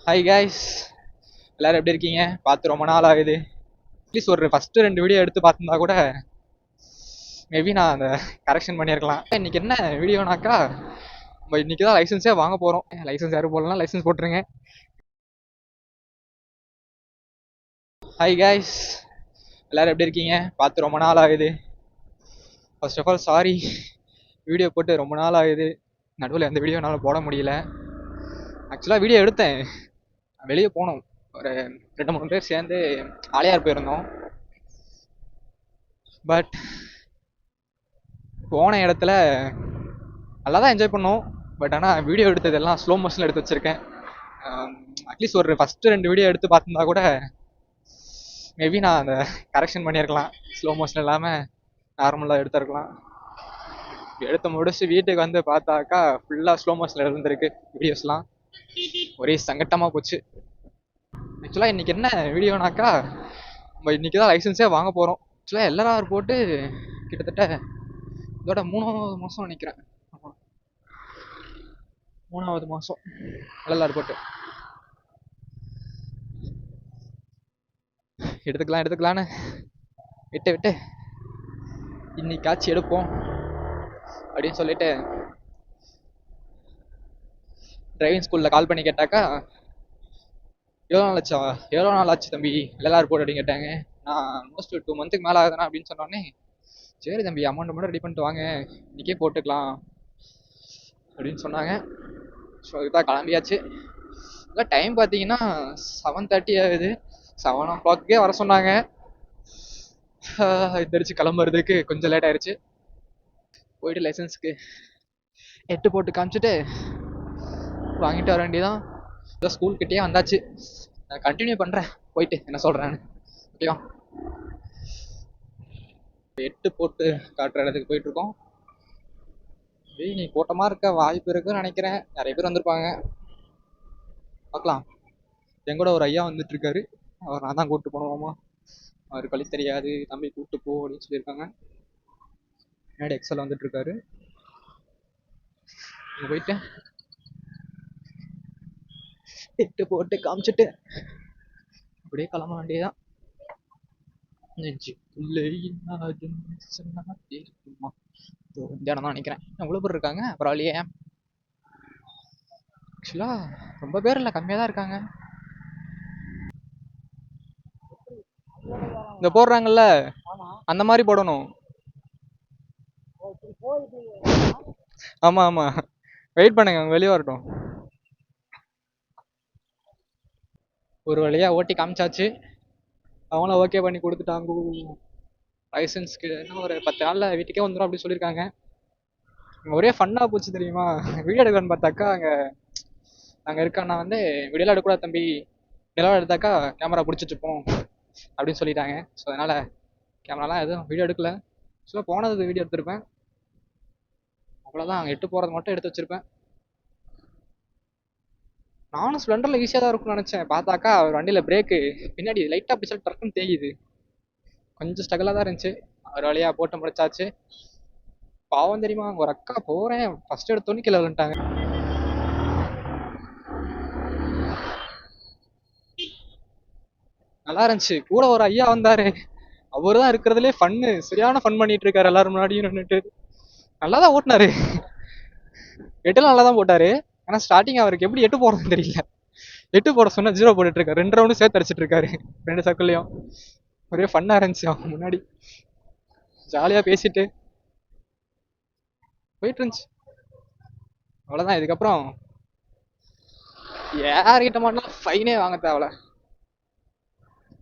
Hi guys, எல்லாரும் எப்படி இருக்கீங்க? பார்த்து ரொம்ப நாள் ஆகுது. அட்லீஸ்ட் ஒரு ஃபஸ்ட்டு 2 வீடியோ எடுத்து பார்த்துருந்தா கூட மேபி நான் அந்த கரெக்ஷன் பண்ணியிருக்கலாம். இன்னைக்கு என்ன வீடியோனாக்கா, நம்ம இன்னைக்கு தான் லைசன்ஸே வாங்க போகிறோம். லைசன்ஸ் யாரும் போடலாம், லைசன்ஸ் போட்டுருங்க. ஹாய் காய்ஸ், எல்லாரும் எப்படி இருக்கீங்க? பார்த்து ரொம்ப நாள் ஆகுது. First of all sorry, video போட்டு ரொம்ப நாள் ஆகுது. நடுவில் எந்த வீடியோ என்னால் போட முடியல. ஆக்சுவலாக வீடியோ எடுத்தேன், வெளியே போனோம். ஒரு 2-3 பேர் சேர்ந்து ஆலையார் போயிருந்தோம். பட் போன இடத்துல நல்லா தான் என்ஜாய் பண்ணோம். பட் ஆனால் வீடியோ எடுத்ததெல்லாம் ஸ்லோ மோஷனில் எடுத்து வச்சுருக்கேன். அட்லீஸ்ட் ஒரு ஃபஸ்ட்டு 2 வீடியோ எடுத்து பார்த்துருந்தா கூட மேபி நான் அந்த கரெக்ஷன் பண்ணியிருக்கலாம். ஸ்லோ மோஷன் இல்லாமல் நார்மலாக எடுத்துருக்கலாம். எடுத்து முடிச்சு வீட்டுக்கு வந்து பார்த்தாக்கா ஃபுல்லாக ஸ்லோ மோஷனில் இருந்திருக்கு வீடியோஸ்லாம். ஒரே சங்கட்டமாக போச்சு. ஆக்சுவலாக இன்றைக்கி என்ன வீடியோனாக்கா, நம்ம இன்றைக்கி தான் லைசன்ஸே வாங்க போகிறோம். ஆக்சுவலாக எல்எல்ஆர் போட்டு கிட்டத்தட்ட இதோட 3வது மாதம் நினைக்கிறேன். 3வது மாதம் எல்எல்ஆர் போட்டு எடுத்துக்கலான்னு விட்டு இன்னைக்காச்சு எடுப்போம் அப்படின்னு சொல்லிட்டு டிரைவிங் ஸ்கூலில் கால் பண்ணி கேட்டாக்கா, எவ்வளோ நாள் ஆச்சு தம்பி எல்எல்ஆர் போட்டு அப்படின்னு கேட்டாங்க. நான் ஆல்மோஸ்ட் 2 மந்த்துக்கு மேலே ஆகுதுண்ணா அப்படின்னு சொன்னோடனே, சரி தம்பி அமௌண்ட் மட்டும் ரெடி பண்ணிட்டு வாங்க, இன்றைக்கே போட்டுக்கலாம் அப்படின்னு சொன்னாங்க. ஸோ இதுதான் கிளம்பியாச்சு. இல்லை டைம் பார்த்தீங்கன்னா 7:30 ஆகுது. 7 o'clock வர சொன்னாங்க. எந்திரிச்சு கிளம்புறதுக்கு கொஞ்சம் லேட் ஆயிடுச்சு. போயிட்டு லைசன்ஸுக்கு 8 போட்டு காமிச்சிட்டு வாங்கிட்டு வர வேண்டியதான். இதோ ஸ்கூல்கிட்டே வந்தாச்சு. நான் கண்டினியூ பண்ணுறேன் போயிட்டு என்ன சொல்கிறேன்னு. ஓகேவா, 8 போட்டு காட்டுற இடத்துக்கு போயிட்டுருக்கோம். நீ கூட்டமாக இருக்க வாய்ப்பு இருக்குன்னு நினைக்கிறேன். நிறைய பேர் வந்திருப்பாங்க, பார்க்கலாம். என் கூட ஒரு ஐயா வந்துட்டு இருக்காரு. அவர் நான் தான் கூப்பிட்டு போனோமா, அவர் கழி தெரியாது தம்பி கூப்பிட்டு போ அப்படின்னு சொல்லியிருக்காங்க. முன்னாடி எக்ஸல் வந்துட்டு இருக்காரு. போயிட்டு 8 போட்டு காமிச்சிட்டு அப்படியே கிளம்ப வேண்டியதான். தான் நினைக்கிறேன். எவ்வளோ பேர் இருக்காங்க பரவாயில்லையே. ஆக்சுவலாக ரொம்ப பேர் இல்லை, கம்மியாக தான் இருக்காங்க. இந்த போடுறாங்கல்ல அந்த மாதிரி போடணும். ஆமாம் ஆமாம், வெயிட் பண்ணுங்க, அவங்க வெளியே வரட்டும். ஒரு வழியாக ஓட்டி காமிச்சாச்சு. அவங்களும் ஓகே பண்ணி கொடுத்துட்டாங்க. லைசன்ஸ்க்கு இன்னும் ஒரு 10 நாளில் வீட்டுக்கே வந்துடும் அப்படின்னு சொல்லியிருக்காங்க. ஒரே ஃபன்னாக போச்சு தெரியுமா. வீடியோ எடுக்கலான்னு பார்த்தாக்கா அங்கே இருக்கான்னா வந்து வீடியோலாம் எடுக்கூடாது தம்பி, நிலம் எடுத்தாக்கா கேமரா பிடிச்சிட்ருப்போம் அப்படின்னு சொல்லிட்டாங்க. ஸோ அதனால் கேமராலாம் எதுவும் வீடியோ எடுக்கல. ஸோ போனது வீடியோ எடுத்திருப்பேன், அவ்வளோதான். அங்கே 8 போகிறது மட்டும் எடுத்து வச்சுருப்பேன். நானும் ஸ்ப்ளெண்டரில் ஈஸியாக தான் இருக்கும்னு நினச்சேன். பார்த்தாக்கா ஒரு வண்டியில் பிரேக்கு பின்னாடி லைட்டாக பிடிச்சா டக்குன்னு தேயுது. கொஞ்சம் ஸ்ட்ரகிளாக தான் இருந்துச்சு. ஒரு வழியாக போட்டு முடிச்சாச்சு. பாவம் தெரியுமா, அங்கே ஒரு அக்கா போகிறேன் ஃபஸ்ட் எடுத்தோன்னு கீழே விழுந்துட்டாங்க. நல்லா இருந்துச்சு. கூட ஒரு ஐயா வந்தார். அவர் தான் இருக்கிறதுலே ஃபன்னு, சரியான ஃபன் பண்ணிட்டு இருக்காரு எல்லாரும் முன்னாடியும் நின்றுட்டு. நல்லா தான் ஓட்டினாரு, எட்டெல்லாம் நல்லா தான் போட்டார். ஆனால் ஸ்டார்டிங் அவருக்கு எப்படி 8 போடுறதுன்னு தெரியல. 8 போட சொன்னால் 0 போட்டுட்டு இருக்காரு. 2 ரவுண்டும் சேர்த்து அடிச்சிட்டு இருக்காரு 2 சர்க்கிள்லையும். ஒரே ஃபன்னாக இருந்துச்சு. அவங்க முன்னாடி ஜாலியாக பேசிட்டு போயிட்டு இருந்துச்சு. அவ்வளோதான். இதுக்கப்புறம் யார்கிட்ட மாட்டோம் ஃபைனே வாங்க தேவையில்ல.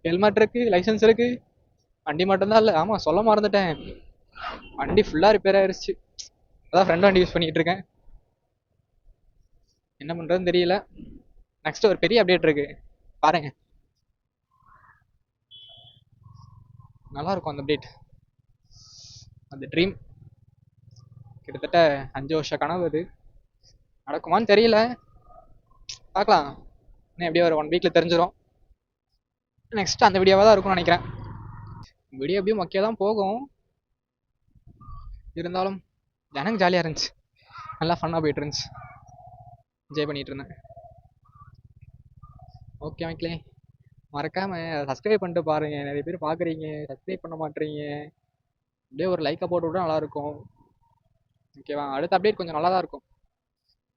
ஹெல்மெட் இருக்கு, லைசன்ஸ் இருக்கு, வண்டி மட்டும்தான் இல்லை. ஆமாம் சொல்ல மறந்துட்டேன், வண்டி ஃபுல்லாக ரிப்பேர் ஆயிடுச்சு. அதான் ஃப்ரெண்ட் வண்டி யூஸ் பண்ணிட்டு இருக்கேன். என்ன பண்ணுறதுன்னு தெரியல. நெக்ஸ்ட் ஒரு பெரிய அப்டேட் இருக்கு பாருங்க, நல்லா இருக்கும் அந்த அப்டேட். அந்த ட்ரீம் கிட்டத்தட்ட 5 வருஷ கனவு. அது நடக்குமான்னு தெரியல, பார்க்கலாம். இன்னும் எப்படியோ ஒரு 1 வீக்கில் தெரிஞ்சிடும். நெக்ஸ்ட் அந்த வீடியோவாக தான் இருக்கும்னு நினைக்கிறேன். வீடியோ எப்படியும் மொக்கையாக தான் போகும், இருந்தாலும் எனக்கு ஜாலியாக இருந்துச்சு. நல்லா ஃபன்னாக போயிட்டு இருந்துச்சு, என்ஜாய் பண்ணிட்டு இருந்தேன். ஓகே மக்களே, மறக்காம சப்ஸ்கிரைப் பண்ணிட்டு பாருங்க. நிறைய பேர் பார்க்குறீங்க, சப்ஸ்கிரைப் பண்ண மாட்டீங்க. அப்படியே ஒரு லைக்கை போட்டு விட்டா நல்லா இருக்கும். ஓகேவா? அடுத்த அப்டேட் கொஞ்சம் நல்லா தான் இருக்கும்,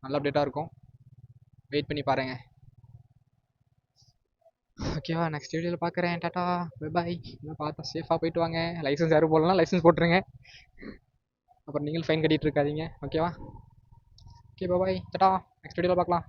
நல்ல அப்டேட்டாக இருக்கும். வெயிட் பண்ணி பாருங்க. ஓகேவா? நெக்ஸ்ட் வீடியோவில் பார்க்குறேன். Tata, bye bye. இன்னும் பார்த்தா சேஃபாக போயிட்டு வாங்க. லைசன்ஸ் யாரும் போடலாம், லைசன்ஸ் போட்டுருங்க. அப்புறம் நீங்கள் ஃபைன் கட்டிட்டு இருக்காதீங்க. ஓகேவா? Okay, bye bye. Tata, next வீடியோவில் பார்க்கலாம்.